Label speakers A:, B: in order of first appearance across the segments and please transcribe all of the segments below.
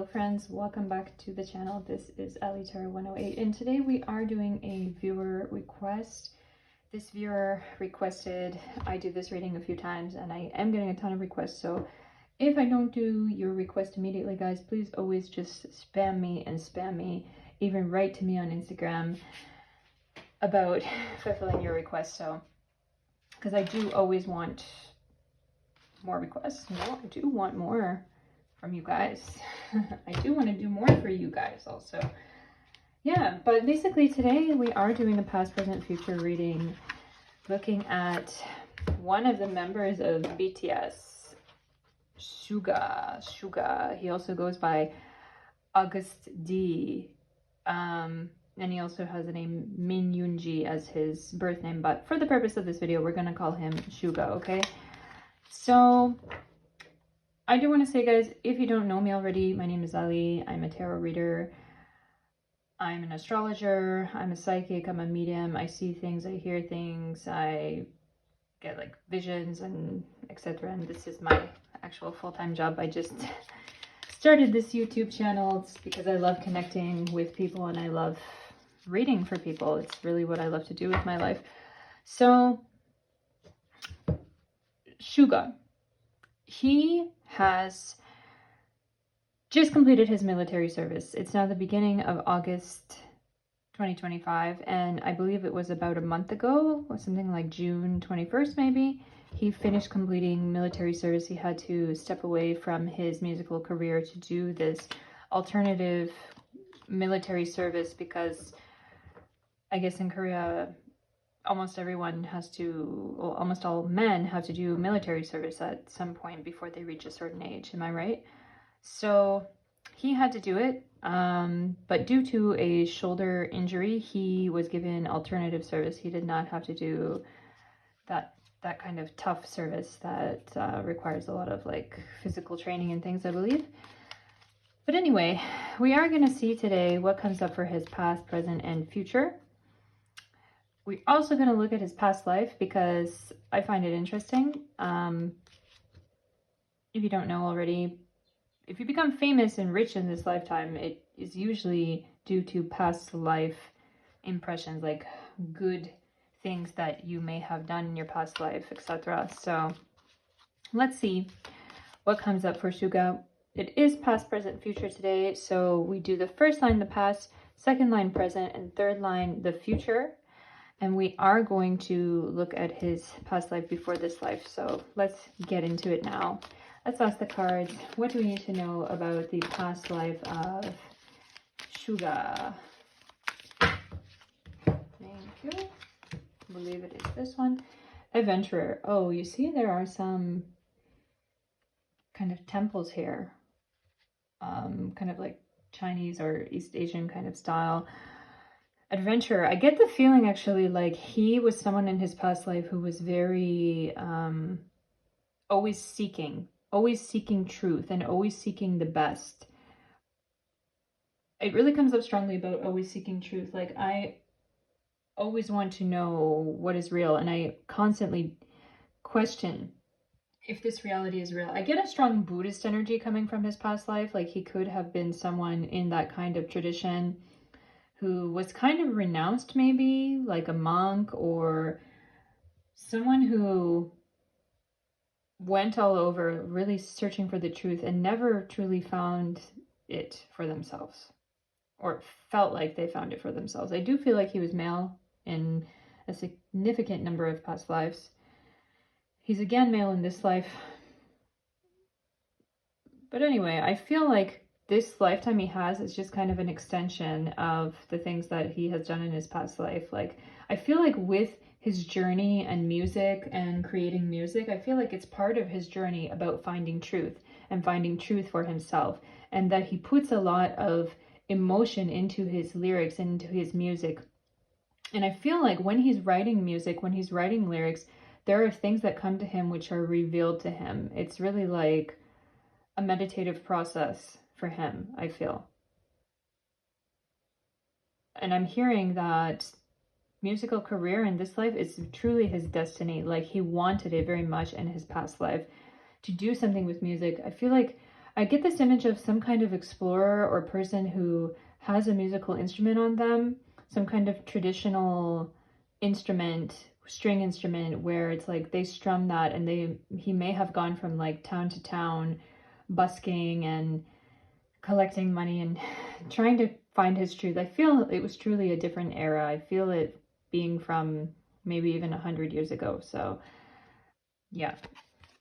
A: Hello friends, welcome back to the channel. This is Allie 108 and today we are doing a viewer request. This viewer requested I do this reading a few times and I am getting a ton of requests, so if I don't do your request immediately, guys, please always just spam me, even write to me on Instagram about fulfilling your request. So because I do always want more requests. No, I do want more from you guys. I do want to do more for you guys also. Yeah, but basically today we are doing a past, present, future reading, looking at one of the members of BTS, Suga. He also goes by Agust D. And he also has the name Min Yoongi as his birth name, but for the purpose of this video, we're going to call him Suga, okay? So I do want to say, guys, if you don't know me already, my name is Allie. I'm a tarot reader. I'm an astrologer. I'm a psychic. I'm a medium. I see things. I hear things. I get like visions and etc. And this is my actual full-time job. I just started this YouTube channel because I love connecting with people and I love reading for people. It's really what I love to do with my life. So Suga, he has just completed his military service. It's now the beginning of August 2025, and I believe it was about a month ago, or something like June 21st maybe, he finished completing military service. He had to step away from his musical career to do this alternative military service because I guess in Korea almost everyone has to, well, almost all men have to do military service at some point before they reach a certain age. Am I right? So he had to do it, but due to a shoulder injury, he was given alternative service. He did not have to do that kind of tough service that requires a lot of like physical training and things, I believe. But anyway, we are going to see today what comes up for his past, present, and future. We're also going to look at his past life because I find it interesting. If you don't know already, if you become famous and rich in this lifetime, it is usually due to past life impressions, like good things that you may have done in your past life, etc. So let's see what comes up for Suga. It is past, present, future today. So we do the first line, the past, second line, present, and third line, the future. And we are going to look at his past life before this life. So let's get into it now. Let's ask the cards. What do we need to know about the past life of Suga? Thank you. I believe it is this one. Adventurer. Oh, you see there are some kind of temples here. Kind of like Chinese or East Asian kind of style. Adventurer. I get the feeling actually like he was someone in his past life who was very always seeking truth and always seeking the best. It really comes up strongly about always seeking truth. Like I always want to know what is real and I constantly question if this reality is real. I get a strong Buddhist energy coming from his past life. Like he could have been someone in that kind of tradition who was kind of renounced, maybe like a monk or someone who went all over really searching for the truth and never truly found it for themselves or felt like they found it for themselves. I do feel like he was male in a significant number of past lives. He's again male in this life. But anyway, I feel like this lifetime he has is just kind of an extension of the things that he has done in his past life. Like, I feel like with his journey and music and creating music, I feel like it's part of his journey about finding truth and finding truth for himself. And that he puts a lot of emotion into his lyrics and into his music. And I feel like when he's writing music, when he's writing lyrics, there are things that come to him which are revealed to him. It's really like a meditative process for him, I feel. And I'm hearing that musical career in this life is truly his destiny. Like he wanted it very much in his past life to do something with music. I feel like I get this image of some kind of explorer or person who has a musical instrument on them, some kind of traditional instrument, string instrument, where it's like they strum that, and he may have gone from like town to town busking and collecting money and trying to find his truth. I feel it was truly a different era. I feel it being from maybe even 100 years ago. So yeah,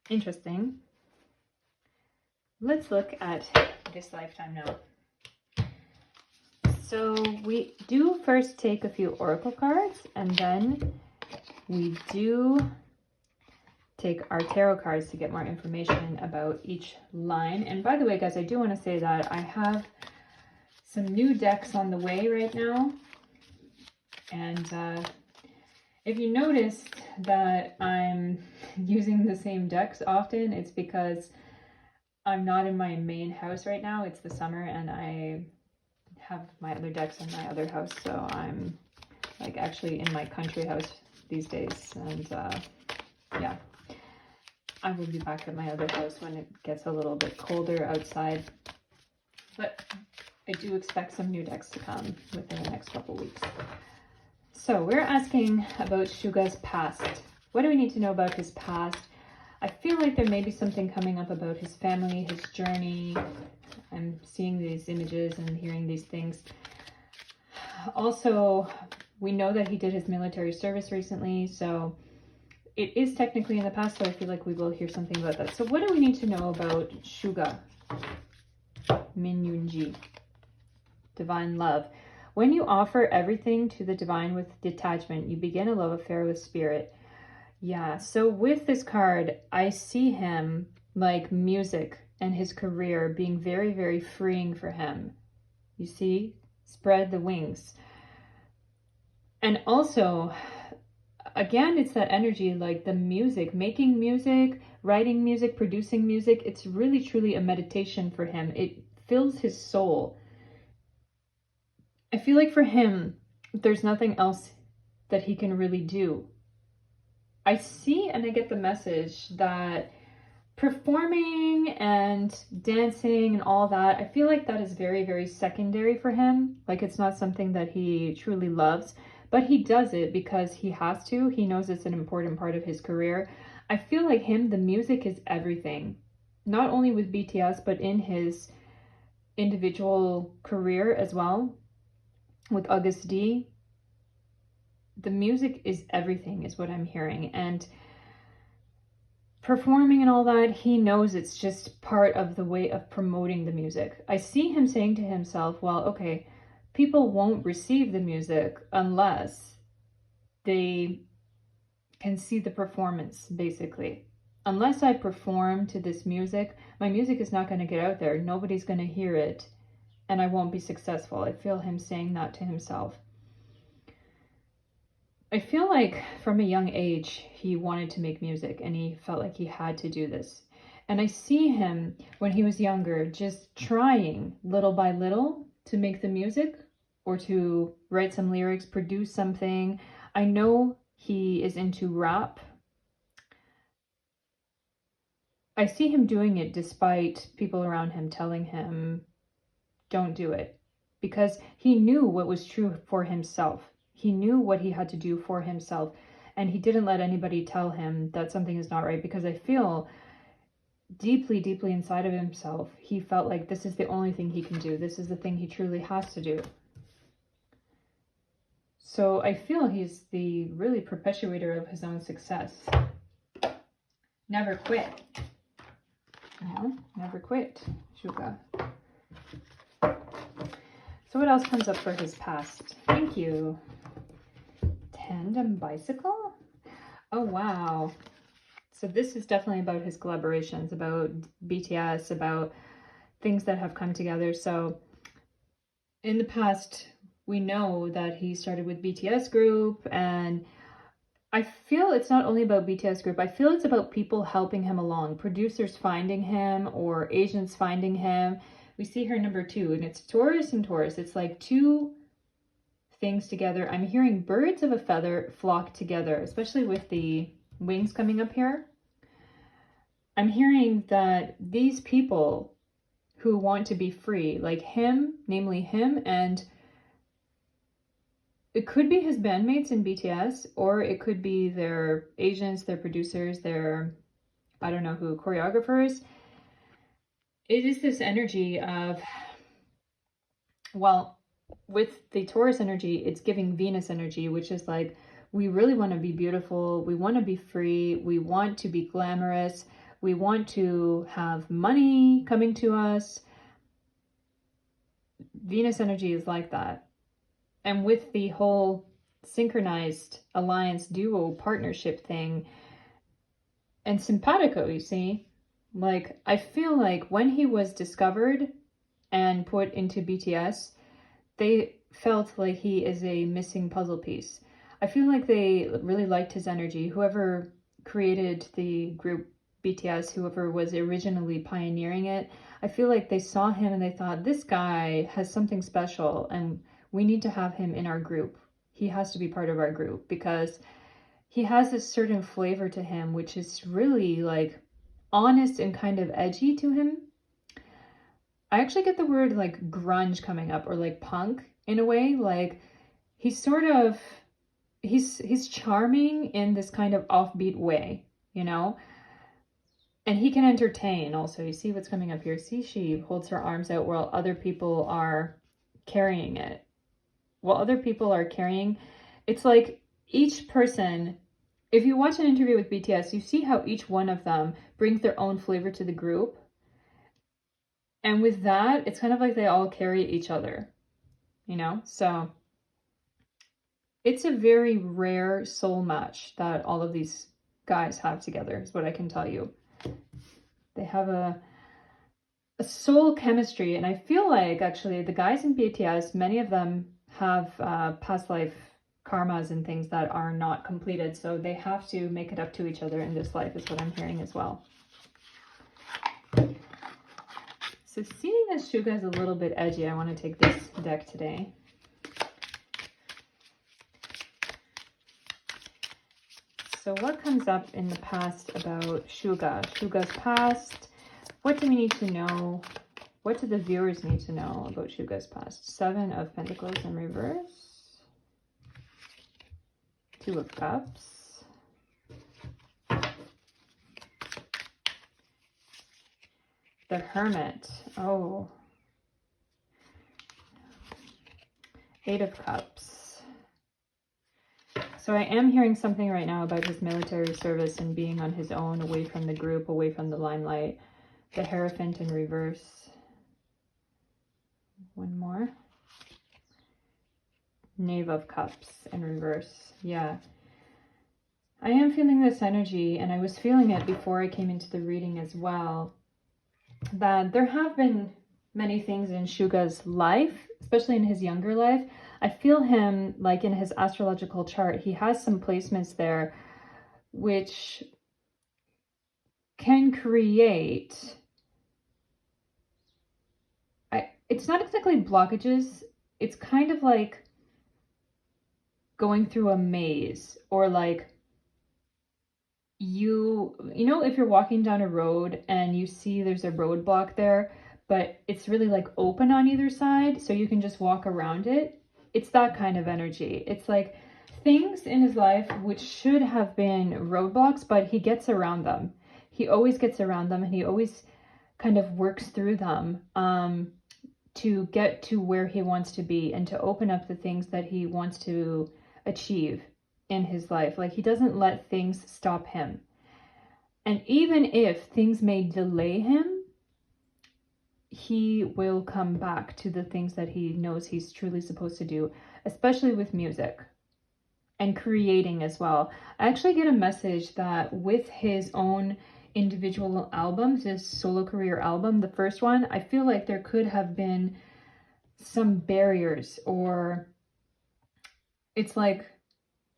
A: interesting. Let's look at this lifetime now. So we do first take a few oracle cards, and then we do take our tarot cards to get more information about each line. And by the way, guys, I do want to say that I have some new decks on the way right now. And if you noticed that I'm using the same decks often, it's because I'm not in my main house right now. It's the summer, and I have my other decks in my other house. So I'm like actually in my country house these days. And yeah, I will be back at my other house when it gets a little bit colder outside. But I do expect some new decks to come within the next couple weeks. So we're asking about Suga's past. What do we need to know about his past? I feel like there may be something coming up about his family, his journey. I'm seeing these images and hearing these things. Also, we know that he did his military service recently, so it is technically in the past, so I feel like we will hear something about that. So what do we need to know about Suga? Min Yoongi. Divine love. When you offer everything to the divine with detachment, you begin a love affair with spirit. Yeah, so with this card, I see him like music and his career being very, very freeing for him. You see? Spread the wings. And also, again, it's that energy, like the music, making music, writing music, producing music. It's really, truly a meditation for him. It fills his soul. I feel like for him, there's nothing else that he can really do. I see and I get the message that performing and dancing and all that, I feel like that is very, very secondary for him. Like it's not something that he truly loves, but he does it because he has to. He knows it's an important part of his career. I feel like him, the music is everything. Not only with BTS, but in his individual career as well. With Agust D, the music is everything, is what I'm hearing. And performing and all that, he knows it's just part of the way of promoting the music. I see him saying to himself, well, okay, people won't receive the music unless they can see the performance, basically. Unless I perform to this music, my music is not going to get out there. Nobody's going to hear it, and I won't be successful. I feel him saying that to himself. I feel like from a young age, he wanted to make music and he felt like he had to do this. And I see him when he was younger, just trying little by little to make the music or to write some lyrics, produce something. I know he is into rap. I see him doing it despite people around him telling him, don't do it, because he knew what was true for himself. He knew what he had to do for himself, and he didn't let anybody tell him that something is not right, because I feel deeply, deeply inside of himself, he felt like this is the only thing he can do. This is the thing he truly has to do. So I feel he's the really perpetuator of his own success. Never quit. No, never quit, Suga. So what else comes up for his past? Thank you. Tandem bicycle? Oh, wow. So this is definitely about his collaborations, about BTS, about things that have come together. So in the past, we know that he started with BTS group, and I feel it's not only about BTS group. I feel it's about people helping him along, producers finding him or agents finding him. We see her number 2, and it's Taurus and Taurus. It's like two things together. I'm hearing birds of a feather flock together, especially with the wings coming up here. I'm hearing that these people who want to be free, like him, namely him, and it could be his bandmates in BTS, or it could be their agents, their producers, their, I don't know who, choreographers. It is this energy of, well, with the Taurus energy, it's giving Venus energy, which is like, we really want to be beautiful, we want to be free, we want to be glamorous, we want to have money coming to us. Venus energy is like that. And with the whole synchronized alliance, duo, partnership thing, and simpatico, you see, like, I feel like when he was discovered and put into BTS, they felt like he is a missing puzzle piece. I feel like they really liked his energy. Whoever created the group BTS, whoever was originally pioneering it, I feel like they saw him and they thought, this guy has something special and we need to have him in our group. He has to be part of our group because he has this certain flavor to him, which is really like honest and kind of edgy to him. I actually get the word like grunge coming up, or like punk in a way. Like he's sort of, he's charming in this kind of offbeat way, you know? And he can entertain also. You see what's coming up here? See, she holds her arms out while other people are carrying it. While other people are carrying, it's like each person, if you watch an interview with BTS, you see how each one of them brings their own flavor to the group. And with that, it's kind of like they all carry each other, you know? So it's a very rare soul match that all of these guys have together, is what I can tell you. They have a soul chemistry, and I feel like actually the guys in BTS, many of them have past life karmas and things that are not completed, so they have to make it up to each other in this life, is what I'm hearing as well. So seeing as Suga is a little bit edgy, I want to take this deck today. So what comes up in the past about Suga? Suga's past. What do we need to know? What do the viewers need to know about Suga's past? 7 of Pentacles in reverse. 2 of Cups. The Hermit. Oh. 8 of Cups. So I am hearing something right now about his military service and being on his own, away from the group, away from the limelight. The Hierophant in reverse. One more. Knave of Cups in reverse. Yeah. I am feeling this energy, and I was feeling it before I came into the reading as well, that there have been many things in Suga's life, especially in his younger life. I feel him, like in his astrological chart, he has some placements there which can create, it's not exactly blockages, it's kind of like going through a maze, or like you know, if you're walking down a road and you see there's a roadblock there, but it's really like open on either side, so you can just walk around it. It's that kind of energy. It's like things in his life which should have been roadblocks, but he gets around them. He always gets around them, and he always kind of works through them to get to where he wants to be and to open up the things that he wants to achieve in his life. Like, he doesn't let things stop him. And even if things may delay him, he will come back to the things that he knows he's truly supposed to do, especially with music and creating as well. I actually get a message that with his own individual albums, his solo career album, the first one, I feel like there could have been some barriers, or it's like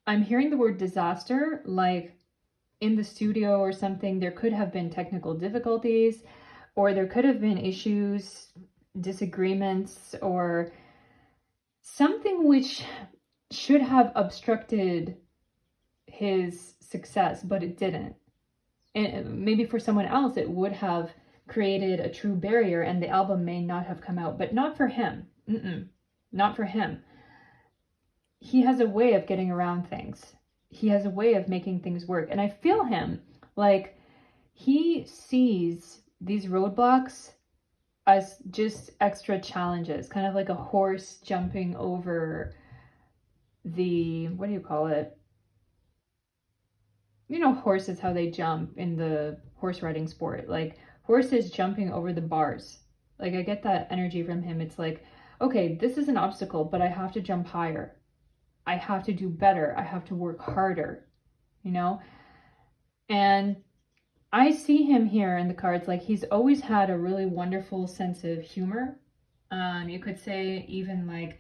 A: I'm hearing the word disaster, like in the studio or something. There could have been technical difficulties, or there could have been issues, disagreements, or something which should have obstructed his success, but it didn't. And maybe for someone else, it would have created a true barrier and the album may not have come out, but not for him. Not for him. He has a way of getting around things. He has a way of making things work. And I feel him like he sees these roadblocks as just extra challenges, kind of like a horse jumping over the, what do you call it? You know, horses, how they jump in the horse riding sport, like horses jumping over the bars. Like I get that energy from him. It's like, okay, this is an obstacle, but I have to jump higher. I have to do better. I have to work harder, you know? And I see him here in the cards, like he's always had a really wonderful sense of humor. You could say even like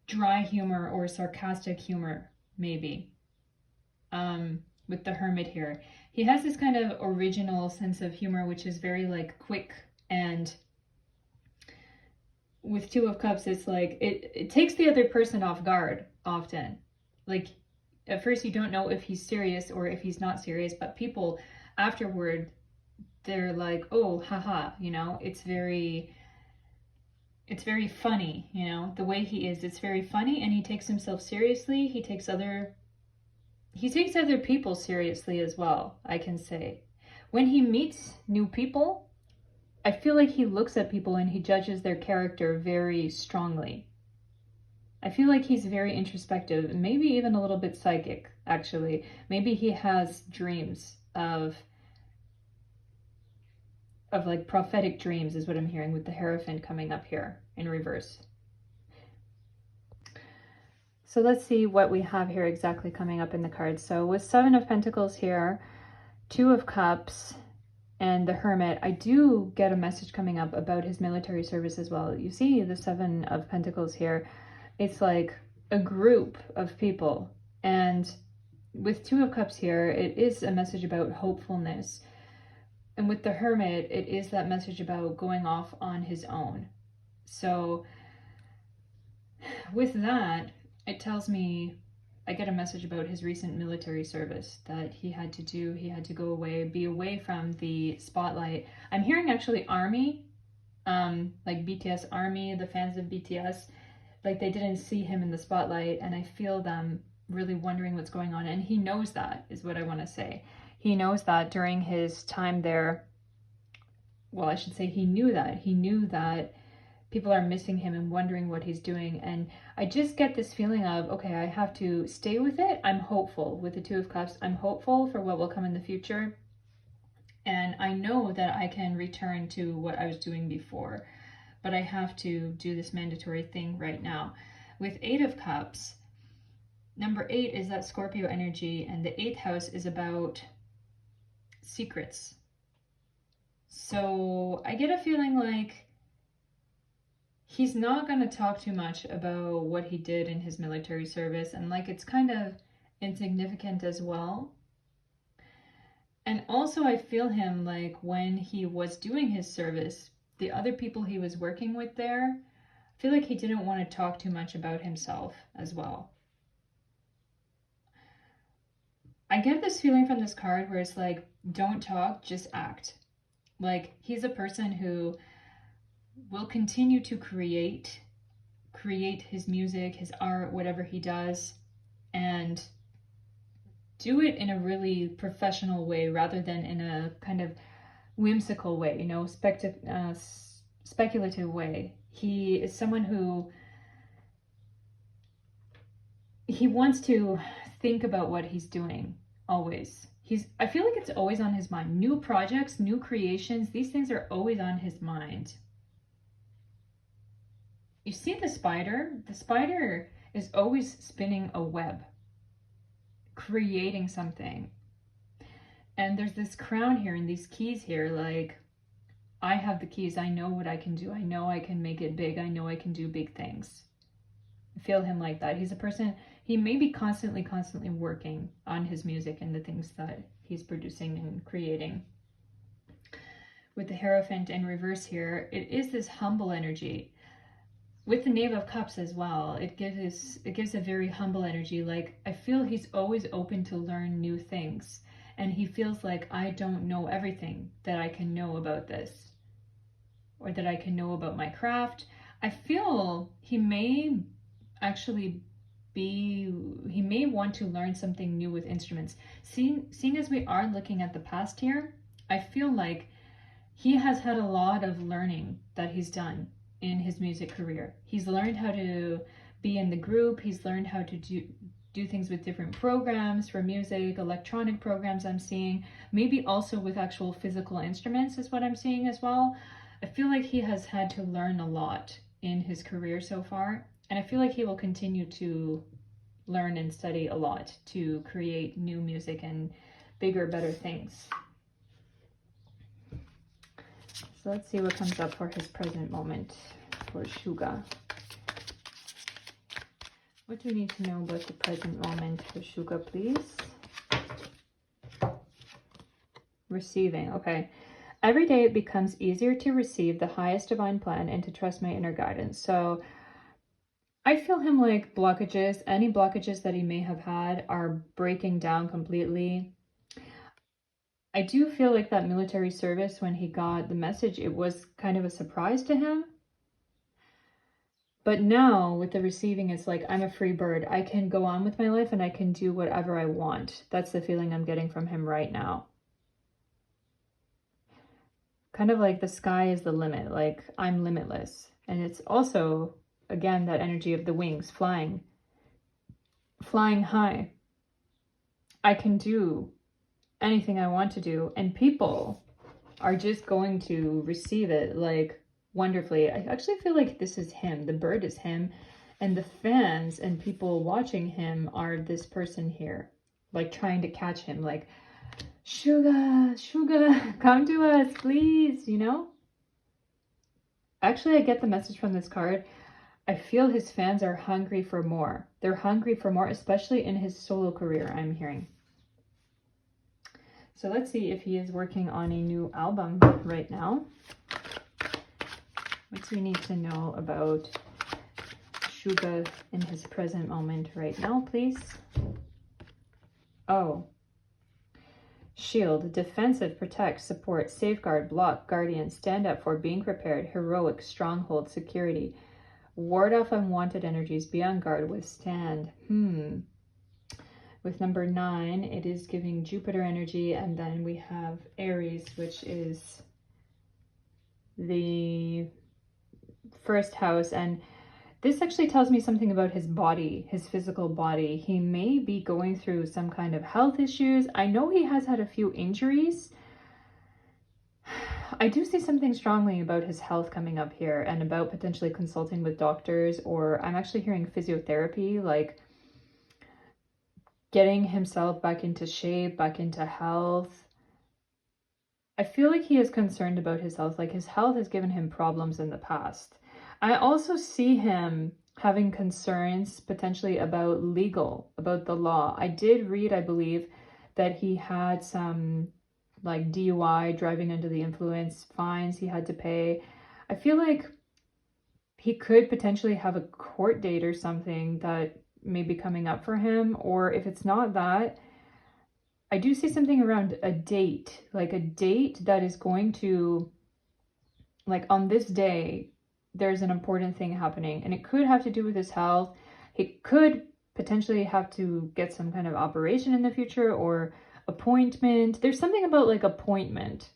A: dry humor or sarcastic humor, maybe. With the Hermit here, he has this kind of original sense of humor, which is very like quick, and with Two of Cups, it's like it takes the other person off guard often. Like at first you don't know if he's serious or if he's not serious, but people afterward, they're like, oh, haha, you know, it's very funny, you know, the way he is, it's very funny, and he takes himself seriously. He takes other people seriously as well, I can say. When he meets new people, I feel like he looks at people and he judges their character very strongly. I feel like he's very introspective, maybe even a little bit psychic, actually. Maybe he has dreams of like prophetic dreams is what I'm hearing with the Hierophant coming up here in reverse. So let's see what we have here exactly coming up in the cards. So with Seven of Pentacles here, Two of Cups, and the Hermit, I do get a message coming up about his military service as well. You see the Seven of Pentacles here. It's like a group of people. And with Two of Cups here, it is a message about hopefulness. And with the Hermit, it is that message about going off on his own. So with that, it tells me, I get a message about his recent military service that he had to do. He had to go away, be away from the spotlight. I'm hearing actually army, like BTS army, the fans of BTS, like they didn't see him in the spotlight, and I feel them really wondering what's going on. And he knows that, is what I want to say. He knows that during his time there, well, I should say he knew that. He knew that people are missing him and wondering what he's doing. And I just get this feeling of, okay, I have to stay with it. I'm hopeful with the Two of Cups. I'm hopeful for what will come in the future. And I know that I can return to what I was doing before, but I have to do this mandatory thing right now. With Eight of Cups, number 8 is that Scorpio energy, and the 8th house is about secrets. So I get a feeling like he's not going to talk too much about what he did in his military service, and like it's kind of insignificant as well. And also I feel him like when he was doing his service, the other people he was working with there, I feel like he didn't want to talk too much about himself as well. I get this feeling from this card where it's like, don't talk, just act. Like he's a person who will continue to create his music, his art, whatever he does, and do it in a really professional way rather than in a kind of whimsical way, you know, speculative way. He is someone who he wants to think about what he's doing always. I feel like it's always on his mind. New projects, new creations, these things are always on his mind. You see the spider? The spider is always spinning a web, creating something. And there's this crown here and these keys here, like, I have the keys. I know what I can do. I know I can make it big. I know I can do big things. I feel him like that. He's a person, he may be constantly working on his music and the things that he's producing and creating. With the Hierophant in reverse here, it is this humble energy. With the Knave of Cups as well, it gives a very humble energy. Like I feel he's always open to learn new things. and he feels like, I don't know everything that I can know about this, or that I can know about my craft. I feel he may actually he may want to learn something new with instruments. Seeing as we are looking at the past here, I feel like he has had a lot of learning that he's done in his music career. He's learned how to be in the group. He's learned how to do things with different programs for music, electronic programs I'm seeing, maybe also with actual physical instruments is what I'm seeing as well. I feel like he has had to learn a lot in his career so far, and I feel like he will continue to learn and study a lot to create new music and bigger, better things. So let's see what comes up for his present moment for Suga. What do we need to know about the present moment for Suga, please? Receiving, okay. Every day it becomes easier to receive the highest divine plan and to trust my inner guidance. So I feel him like blockages, any blockages that he may have had are breaking down completely. I do feel like that military service, when he got the message, it was kind of a surprise to him. But now with the receiving, it's like, I'm a free bird. I can go on with my life and I can do whatever I want. That's the feeling I'm getting from him right now. Kind of like the sky is the limit, like I'm limitless. And it's also, again, that energy of the wings, flying high. I can do anything I want to do, and people are just going to receive it like wonderfully. I actually feel like this is him. The bird is him, and the fans and people watching him are this person here, like trying to catch him, like, Suga, come to us, please, you know? Actually, I get the message from this card. I feel his fans are hungry for more. They're hungry for more, especially in his solo career, I'm hearing. So let's see if he is working on a new album right now. What do we need to know about Suga in his present moment right now, please? Oh. Shield, defensive, protect, support, safeguard, block, guardian, stand up for, being prepared, heroic, stronghold, security, ward off unwanted energies, be on guard, withstand. With number 9, it is giving Jupiter energy, and then we have Aries, which is the first house, and this actually tells me something about his body, his physical body. He may be going through some kind of health issues. I know he has had a few injuries. I do see something strongly about his health coming up here, and about potentially consulting with doctors, or I'm actually hearing physiotherapy, like getting himself back into shape, back into health. I feel like he is concerned about his health, like his health has given him problems in the past. I also see him having concerns potentially about the law. I did read, I believe, that he had some like DUI, driving under the influence, fines he had to pay. I feel like he could potentially have a court date or something that may be coming up for him, or if it's not that, I do see something around a date, like a date that is going to, like on this day, there's an important thing happening, and it could have to do with his health. He could potentially have to get some kind of operation in the future, or appointment. There's something about like appointment,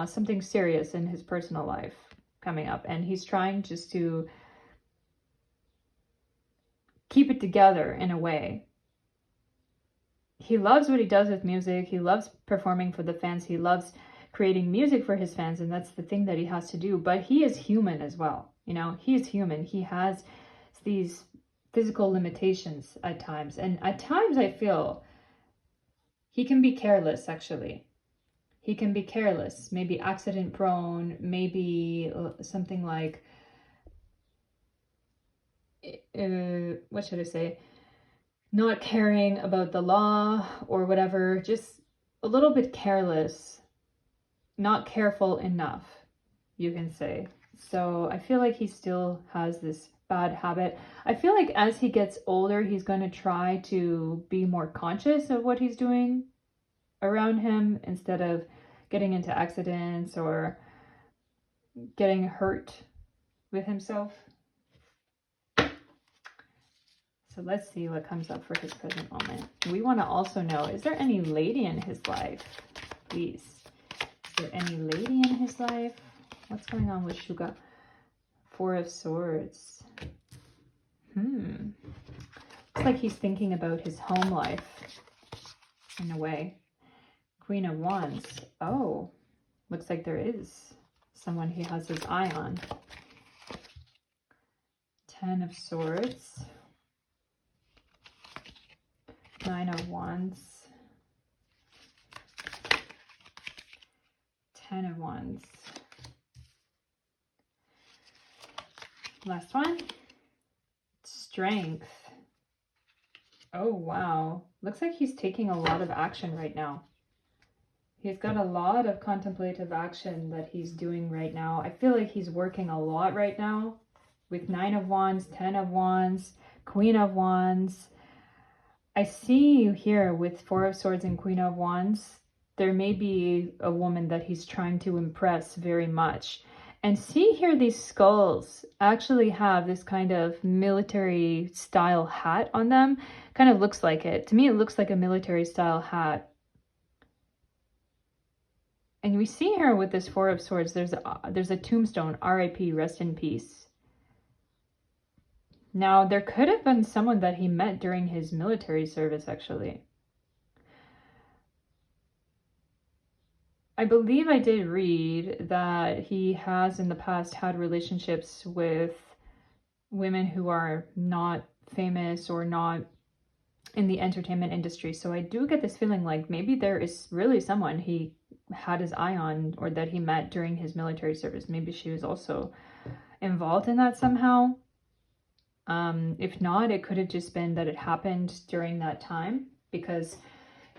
A: something serious in his personal life coming up, and he's trying just to keep it together in a way. He loves what he does with music. He loves performing for the fans. He loves creating music for his fans, and that's the thing that he has to do. But he is human as well. You know, he's human. He has these physical limitations at times. And at times I feel he can be careless, actually. He can be careless, maybe accident prone, maybe something like, what should I say? Not caring about the law or whatever, just a little bit careless, not careful enough, you can say. So I feel like he still has this bad habit. I feel like as he gets older, he's going to try to be more conscious of what he's doing. around him instead of getting into accidents or getting hurt with himself. So let's see what comes up for his present moment. We want to also know, is there any lady in his life? Please. Is there any lady in his life? What's going on with Suga? Four of Swords. Looks like he's thinking about his home life in a way. Queen of Wands. Oh, looks like there is someone he has his eye on. Ten of Swords. Nine of Wands. Ten of Wands. Last one. Strength. Oh, wow. Looks like he's taking a lot of action right now. He's got a lot of contemplative action that he's doing right now. I feel like he's working a lot right now with 9 of Wands, 10 of Wands, Queen of Wands. I see you here with 4 of Swords and Queen of Wands. There may be a woman that he's trying to impress very much. And see here, these skulls actually have this kind of military style hat on them. Kind of looks like it. To me, it looks like a military style hat. And we see here with this 4 of Swords, there's a tombstone, R.I.P., rest in peace. Now, there could have been someone that he met during his military service, actually. I believe I did read that he has in the past had relationships with women who are not famous or not in the entertainment industry. So I do get this feeling like maybe there is really someone he had his eye on or that he met during his military service. Maybe she was also involved in that somehow. If not, it could have just been that it happened during that time because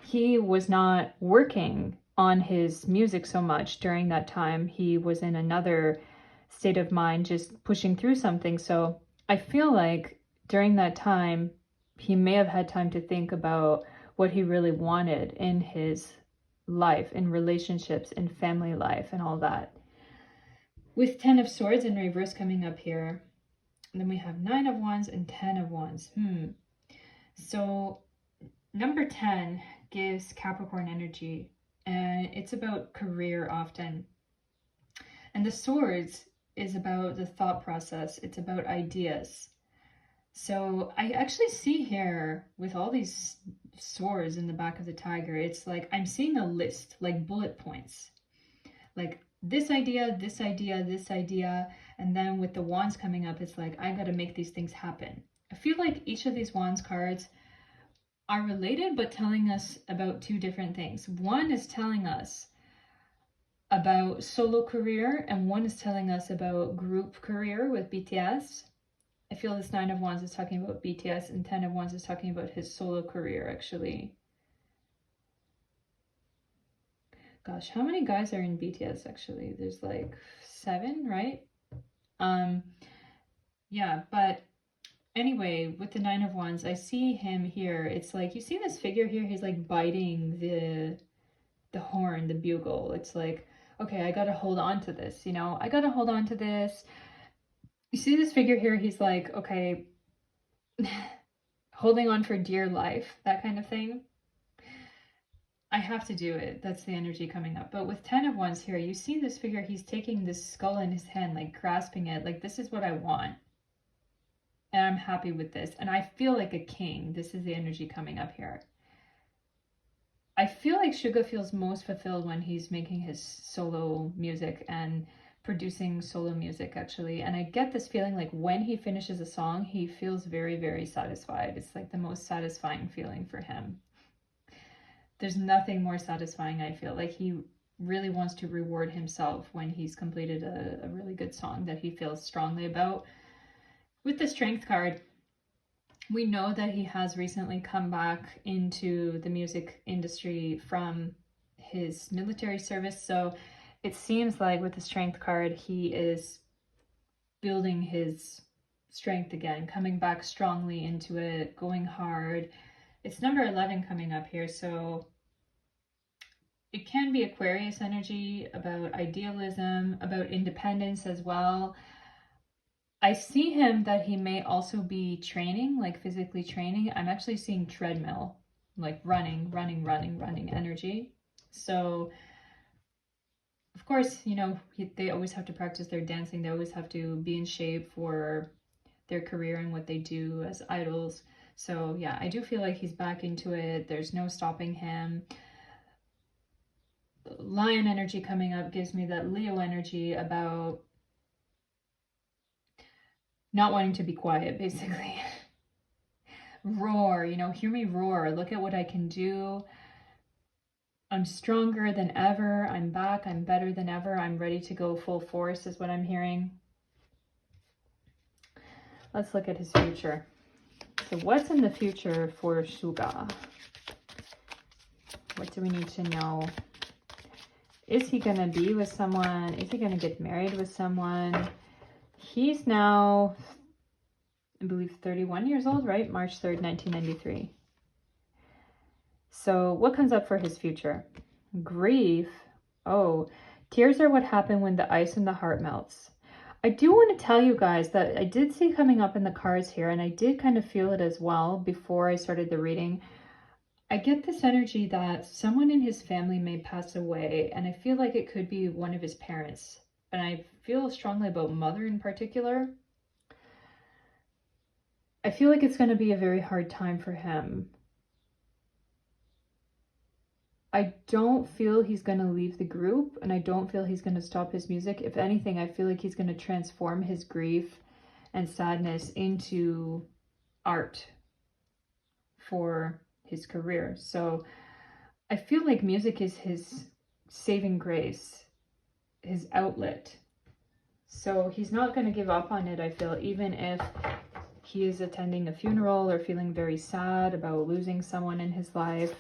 A: he was not working on his music so much during that time. He was in another state of mind, just pushing through something. So I feel like during that time, he may have had time to think about what he really wanted in his life, in relationships, in family life, and all that. With 10 of Swords in reverse coming up here, then we have 9 of Wands and 10 of Wands. So number 10 gives Capricorn energy, and it's about career often. And the Swords is about the thought process. It's about ideas. So I actually see here with all these swords in the back of the tiger, it's like I'm seeing a list, like bullet points. Like this idea, this idea, this idea. And then with the wands coming up, it's like, I got to make these things happen. I feel like each of these wands cards are related, but telling us about two different things. One is telling us about solo career, and one is telling us about group career with BTS. I feel this 9 of Wands is talking about BTS, and 10 of Wands is talking about his solo career, actually. Gosh, how many guys are in BTS, actually? There's like 7, right? Yeah, but anyway, with the 9 of Wands, I see him here. It's like, you see this figure here? He's like biting the horn, the bugle. It's like, okay, I gotta hold on to this, you know? I gotta hold on to this. You see this figure here? He's like, okay, holding on for dear life, that kind of thing. I have to do it. That's the energy coming up. But with 10 of Wands here, you see this figure, he's taking this skull in his hand, like grasping it, like this is what I want. And I'm happy with this. And I feel like a king. This is the energy coming up here. I feel like Suga feels most fulfilled when he's making his solo music and producing solo music, actually. And I get this feeling like when he finishes a song, he feels very, very satisfied. It's like the most satisfying feeling for him. There's nothing more satisfying, I feel. Like he really wants to reward himself when he's completed a really good song that he feels strongly about. With the Strength card, we know that he has recently come back into the music industry from his military service. So it seems like with the Strength card, he is building his strength again, coming back strongly into it, going hard. It's number 11 coming up here. So it can be Aquarius energy, about idealism, about independence as well. I see him that he may also be training, like physically training. I'm actually seeing treadmill, like running energy. So, of course, you know, they always have to practice their dancing. They always have to be in shape for their career and what they do as idols. So, yeah, I do feel like he's back into it. There's no stopping him. Lion energy coming up gives me that Leo energy about not wanting to be quiet, basically. Roar, you know, hear me roar. Look at what I can do. I'm stronger than ever. I'm back. I'm better than ever. I'm ready to go full force is what I'm hearing. Let's look at his future. So what's in the future for Suga? What do we need to know? Is he going to be with someone? Is he going to get married with someone? He's now, I believe, 31 years old, right? March 3rd, 1993. So what comes up for his future? Grief. Oh, tears are what happen when the ice in the heart melts. I do want to tell you guys that I did see coming up in the cards here, and I did kind of feel it as well before I started the reading. I get this energy that someone in his family may pass away, and I feel like it could be one of his parents. And I feel strongly about mother in particular. I feel like it's going to be a very hard time for him. I don't feel he's going to leave the group, and I don't feel he's going to stop his music. If anything, I feel like he's going to transform his grief and sadness into art for his career. So I feel like music is his saving grace, his outlet. So he's not going to give up on it, I feel, even if he is attending a funeral or feeling very sad about losing someone in his life.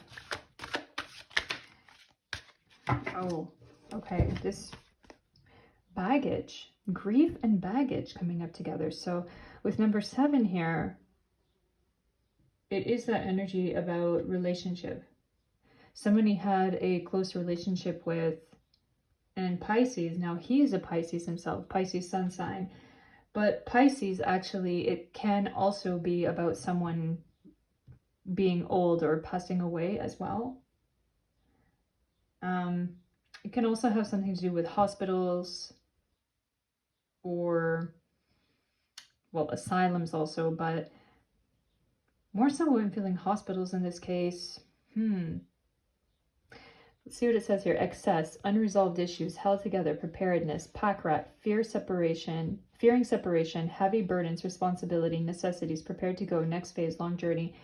A: Oh, okay. This baggage, grief and baggage coming up together. So with number 7 here, it is that energy about relationship. Somebody had a close relationship with, and Pisces, now he is a Pisces himself, Pisces sun sign. But Pisces, actually, it can also be about someone being old or passing away as well. It can also have something to do with hospitals or, well, asylums also, but more so I'm feeling hospitals in this case. Let's see what it says here. Excess, unresolved issues, held together, preparedness, pack rat, fearing separation, heavy burdens, responsibility, necessities, prepared to go, next phase, long journey.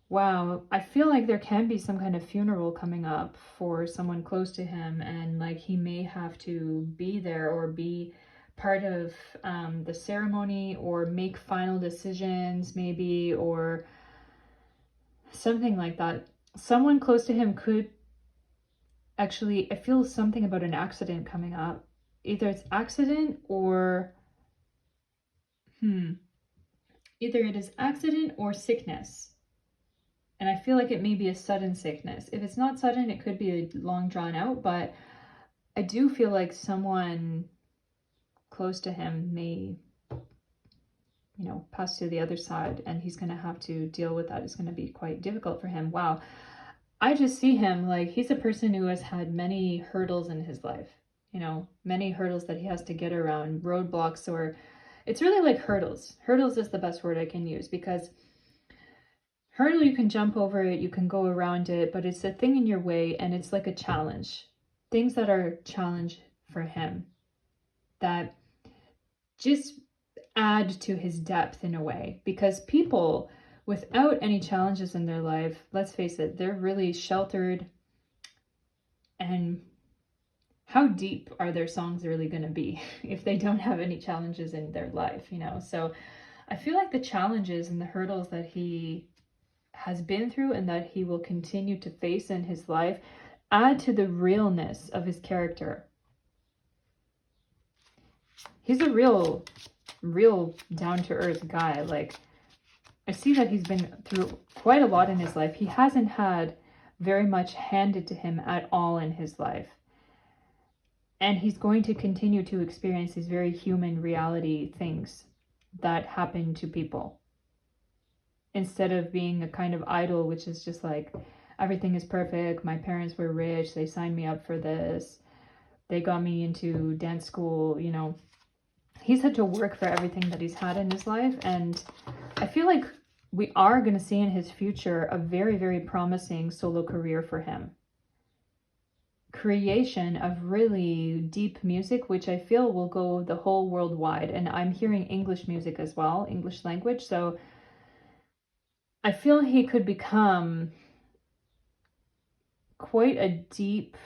A: Wow, I feel like there can be some kind of funeral coming up for someone close to him, and like he may have to be there or be part of the ceremony or make final decisions maybe, or something like that. Someone close to him could actually, I feel something about an accident coming up. Either it's accident or either it is accident or sickness. And I feel like it may be a sudden sickness. If it's not sudden, it could be a long drawn out, but I do feel like someone close to him may, you know, pass to the other side, and he's going to have to deal with that. It's going to be quite difficult for him. Wow. I just see him like he's a person who has had many hurdles in his life, you know, many hurdles that he has to get around, roadblocks, or it's really like hurdles. Hurdles is the best word I can use, because hurdle, you can jump over it, you can go around it, but it's a thing in your way, and it's like a challenge. Things that are challenge for him that just add to his depth in a way, because people without any challenges in their life, let's face it, they're really sheltered, and how deep are their songs really going to be if they don't have any challenges in their life, you know? So I feel like the challenges and the hurdles that he has been through and that he will continue to face in his life add to the realness of his character. He's a real down-to-earth guy. Like, I see that he's been through quite a lot in his life. He hasn't had very much handed to him at all in his life. And he's going to continue to experience these very human reality things that happen to people. Instead of being a kind of idol, which is just like, everything is perfect, my parents were rich, they signed me up for this, they got me into dance school, you know. He's had to work for everything that he's had in his life, and I feel like we are going to see in his future a very, very promising solo career for him. Creation of really deep music, which I feel will go the whole worldwide. And I'm hearing English music as well, English language. So I feel he could become quite a deep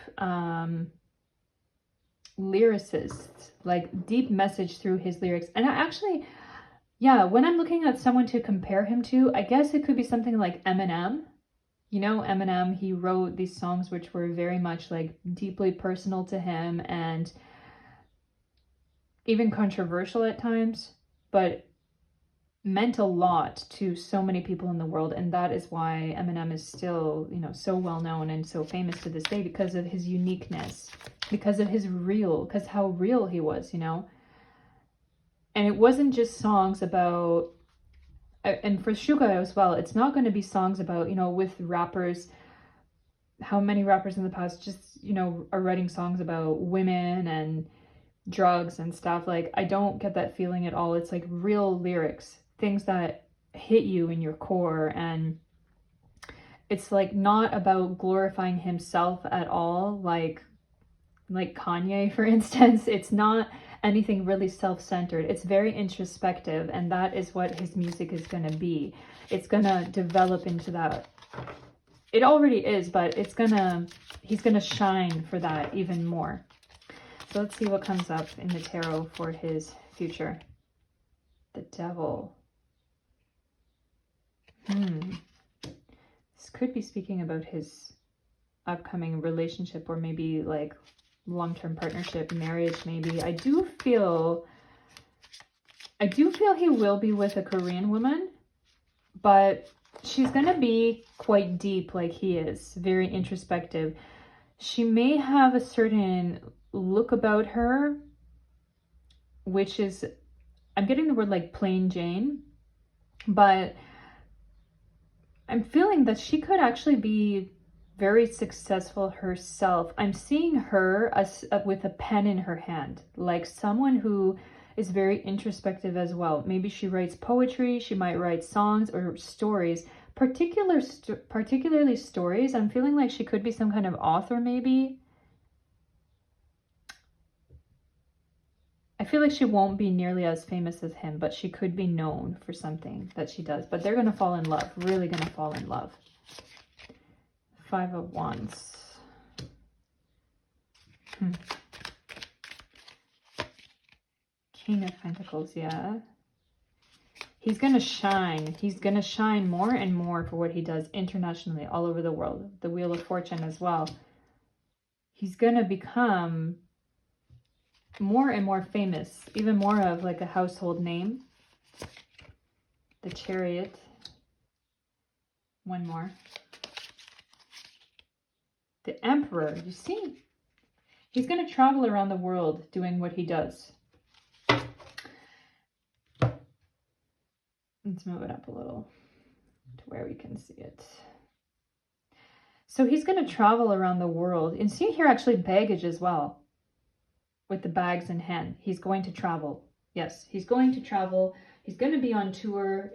A: lyricist, like deep message through his lyrics. And I actually, yeah, when I'm looking at someone to compare him to, I guess it could be something like Eminem. You know, Eminem, he wrote these songs which were very much like deeply personal to him and even controversial at times, but meant a lot to so many people in the world. And that is why Eminem is still, you know, so well known and so famous to this day, because of his uniqueness, because of his because how real he was, you know. And it wasn't just songs about, and for Suga as well, it's not going to be songs about, you know, with rappers, how many rappers in the past just, you know, are writing songs about women and drugs and stuff. Like, I don't get that feeling at all. It's like real lyrics, things that hit you in your core. And it's like not about glorifying himself at all, like Kanye, for instance. It's not anything really self-centered. It's very introspective, and that is what his music is going to be. It's going to develop into that. It already is, but he's going to shine for that even more. So let's see what comes up in the tarot for his future. The Devil. This could be speaking about his upcoming relationship, or maybe like long-term partnership, marriage maybe. I do feel he will be with a Korean woman, but she's going to be quite deep like he is, very introspective. She may have a certain look about her, which is, I'm getting the word like plain Jane, but I'm feeling that she could actually be very successful herself. I'm seeing her as with a pen in her hand, like someone who is very introspective as well. Maybe she writes poetry, she might write songs or stories, particularly stories. I'm feeling like she could be some kind of author maybe. I feel like she won't be nearly as famous as him, but she could be known for something that she does. But they're going to fall in love, really going to fall in love. 5 of Wands. King of Pentacles, yeah. He's going to shine. He's going to shine more and more for what he does internationally, all over the world. The Wheel of Fortune as well. He's going to become more and more famous, even more of like a household name. The Chariot. One more. The Emperor, you see? He's going to travel around the world doing what he does. Let's move it up a little to where we can see it. So he's going to travel around the world. And see here actually baggage as well. With the bags in hand. He's going to travel. Yes, he's going to travel. He's going to be on tour.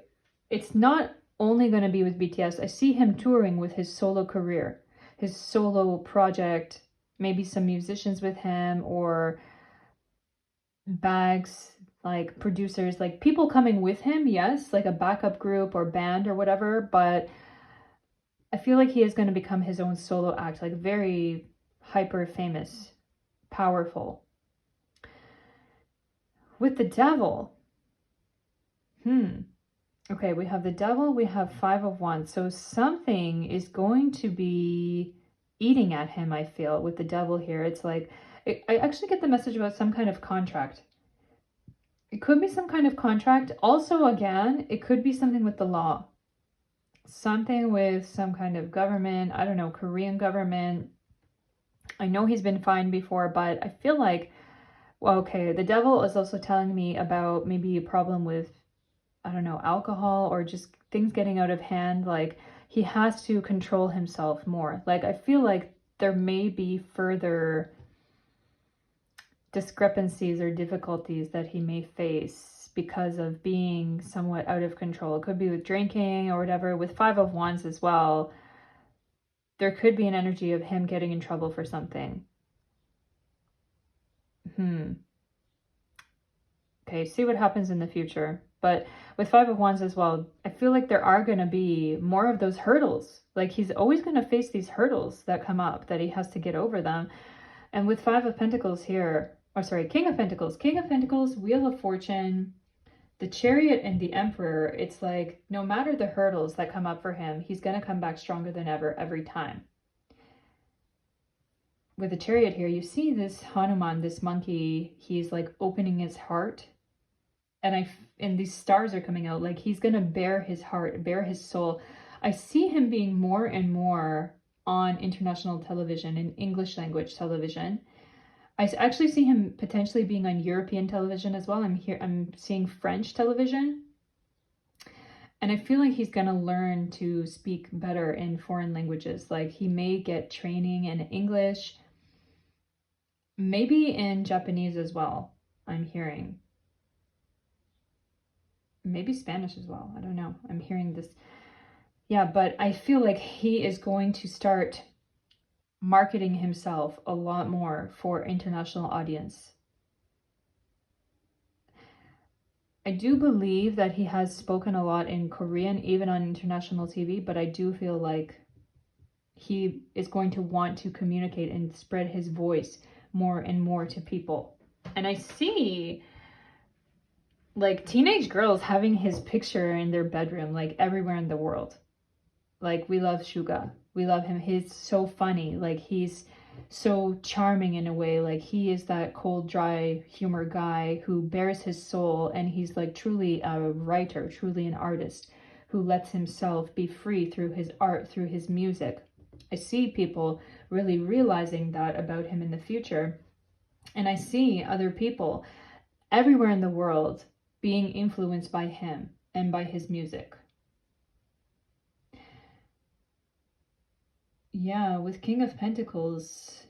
A: It's not only going to be with BTS. I see him touring with his solo career. His solo project, maybe some musicians with him, or bags, like producers, like people coming with him, yes, like a backup group or band or whatever, but I feel like he is going to become his own solo act, like very hyper famous, powerful. With the Devil, okay, we have the Devil, we have 5 of Wands. So something is going to be eating at him, I feel, with the Devil here. It's like, I actually get the message about some kind of contract. It could be some kind of contract. Also, again, it could be something with the law. something with some kind of government. I don't know, Korean government. I know he's been fined before, but I feel like, well, okay, the devil is also telling me about maybe a problem with, I don't know, alcohol or just things getting out of hand. Like he has to control himself more. Like I feel like there may be further discrepancies or difficulties that he may face because of being somewhat out of control. It could be with drinking or whatever. With Five of Wands as well, there could be an energy of him getting in trouble for something. Okay, see what happens in the future. But with Five of Wands as well, I feel like there are going to be more of those hurdles. Like he's always going to face these hurdles that come up, that he has to get over them. And with Five of Pentacles here, or sorry, King of Pentacles, Wheel of Fortune, the Chariot, and the Emperor, it's like no matter the hurdles that come up for him, he's going to come back stronger than ever every time. With the Chariot here, you see this Hanuman, this monkey, he's like opening his heart. And these stars are coming out, like he's gonna bare his heart, bare his soul. I see him being more and more on international television and English language television. I actually see him potentially being on European television as well. I'm seeing French television. And I feel like he's gonna learn to speak better in foreign languages. Like he may get training in English, maybe in Japanese as well, I'm hearing. Maybe Spanish as well. I don't know. I'm hearing this. Yeah, but I feel like he is going to start marketing himself a lot more for international audience. I do believe that he has spoken a lot in Korean, even on international TV, but I do feel like he is going to want to communicate and spread his voice more and more to people. And I see like teenage girls having his picture in their bedroom, like everywhere in the world. Like we love Suga. We love him. He's so funny. Like he's so charming in a way. Like he is that cold, dry humor guy who bears his soul, and he's like truly a writer, truly an artist who lets himself be free through his art, through his music. I see people really realizing that about him in the future. And I see other people everywhere in the world being influenced by him and by his music. Yeah, with King of Pentacles,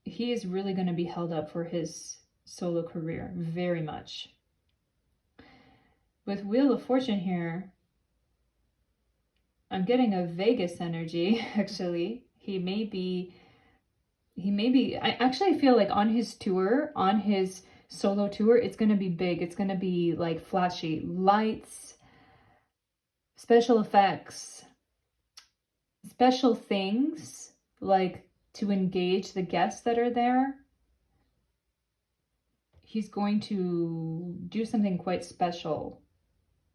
A: he is really going to be held up for his solo career, very much. With Wheel of Fortune here, I'm getting a Vegas energy, actually. He may be, I actually feel like on his tour, on his solo tour, it's going to be big. It's going to be like flashy lights, special effects, special things, like to engage the guests that are there. He's going to do something quite special.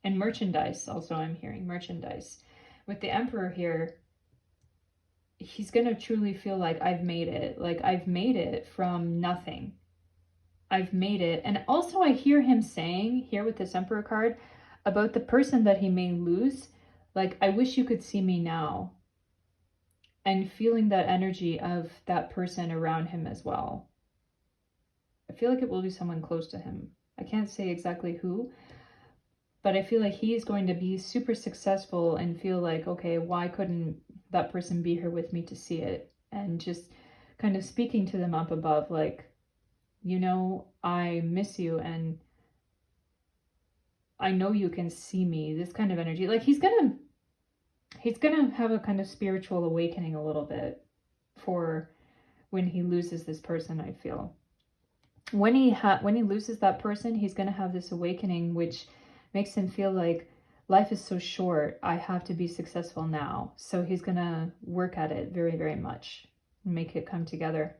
A: And merchandise also, I'm hearing merchandise. With the Emperor here, he's going to truly feel like I've made it. Like I've made it from nothing. I've made it. And also I hear him saying here with this Emperor card about the person that he may lose. Like, I wish you could see me now. And feeling that energy of that person around him as well. I feel like it will be someone close to him. I can't say exactly who, but I feel like he's going to be super successful and feel like, okay, why couldn't that person be here with me to see it? And just kind of speaking to them up above, like, you know, I miss you and I know you can see me. This kind of energy. Like he's gonna have a kind of spiritual awakening a little bit for when he loses this person, I feel. When he loses that person, he's gonna have this awakening which makes him feel like life is so short. I have to be successful now. So he's gonna work at it very, very much and make it come together.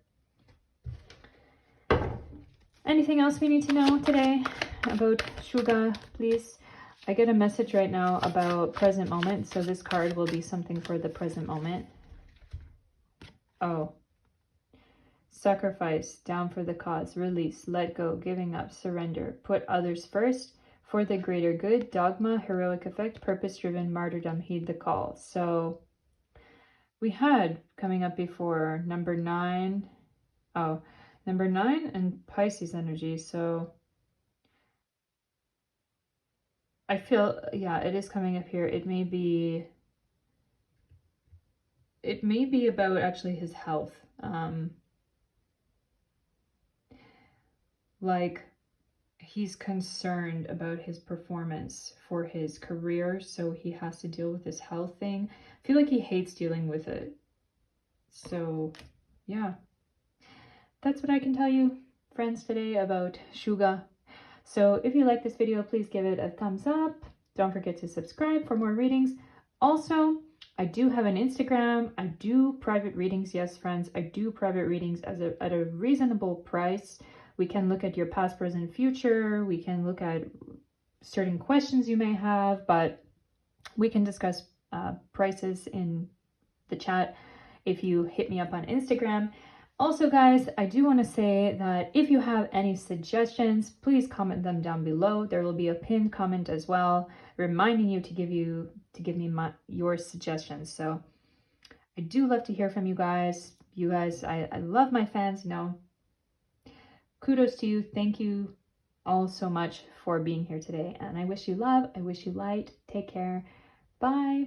A: Anything else we need to know today about Suga, please? I get a message right now about present moment, so this card will be something for the present moment. Oh. Sacrifice, down for the cause, release, let go, giving up, surrender, put others first, For the greater good, dogma, heroic effect, purpose-driven, martyrdom, heed the call. So we had coming up before number 9. Oh, number 9 and Pisces energy. So I feel, yeah, it is coming up here. It may be about actually his health. Like he's concerned about his performance for his career, so he has to deal with this health thing. I feel like he hates dealing with it. So yeah, that's what I can tell you, friends, today about Suga. So if you like this video, please give it a thumbs up. Don't forget to subscribe for more readings. Also, I do have an Instagram. I do private readings. Yes, friends, I do private readings at a reasonable price. We can look at your past, present, future. We can look at certain questions you may have, but we can discuss prices in the chat if you hit me up on Instagram. Also, guys, I do want to say that if you have any suggestions, please comment them down below. There will be a pinned comment as well, reminding you to give me your suggestions. So I do love to hear from you guys. I love my fans, you know. Kudos to you. Thank you all so much for being here today. And I wish you love. I wish you light. Take care. Bye.